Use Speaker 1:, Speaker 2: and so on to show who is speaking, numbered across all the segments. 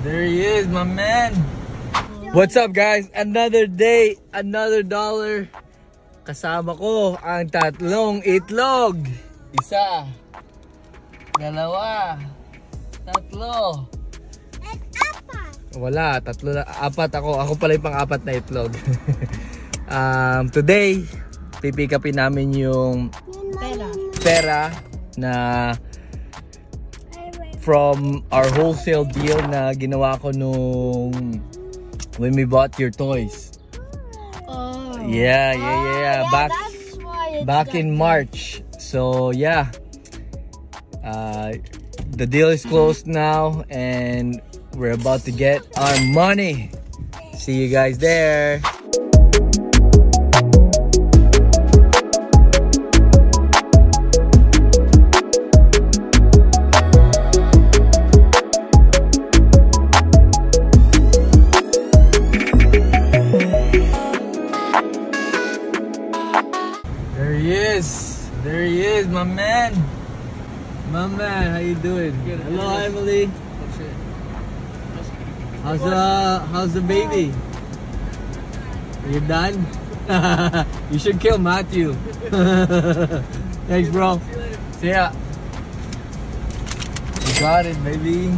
Speaker 1: There he is, my man. What's up, guys? Another day, another dollar. Kasama ko ang tatlong itlog. Isa, dalawa, tatlo.
Speaker 2: At apat.
Speaker 1: Wala, tatlo na, apat ako. Ako pala yung pang-apat na itlog. Today, pipick upin namin yung pera na from our wholesale deal na ginawa ko nung when we bought your toys.
Speaker 2: Oh.
Speaker 1: Yeah. Back in
Speaker 2: that
Speaker 1: March. So yeah, the deal is closed now and we're about to get our money. See you guys there. There he is, my man. My man, how you doing?
Speaker 3: Good.
Speaker 1: Hello, Emily. How's the baby? Are you done? You should kill Matthew. Thanks, bro. See ya. We got it, baby.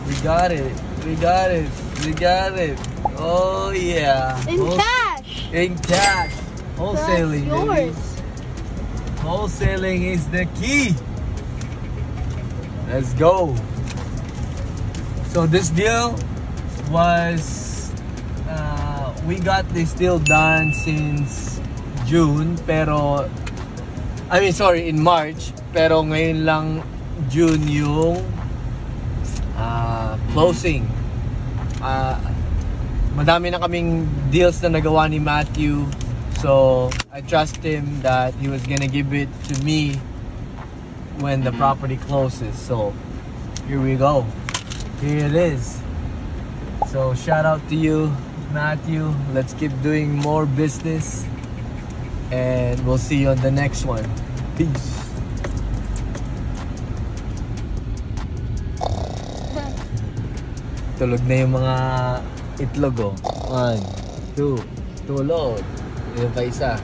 Speaker 1: We got it. We got it. We got it. Oh yeah.
Speaker 2: In cash.
Speaker 1: In cash. Wholesaling,
Speaker 2: That's
Speaker 1: baby.
Speaker 2: yours.
Speaker 1: Wholesaling is the key. Let's go. So this deal was, we got this deal done since June, pero, in March, pero ngayon lang June yung closing. Madami na kaming deals na nagawa ni Matthew. So I trust him that he was gonna give it to me when the property closes. So here we go. Here it is. So shout out to you, Matthew. Let's keep doing more business and we'll see you on the next one. Peace. Tulog na yung mga itlog, oh. 1, 2, tulog. Yung pa isa.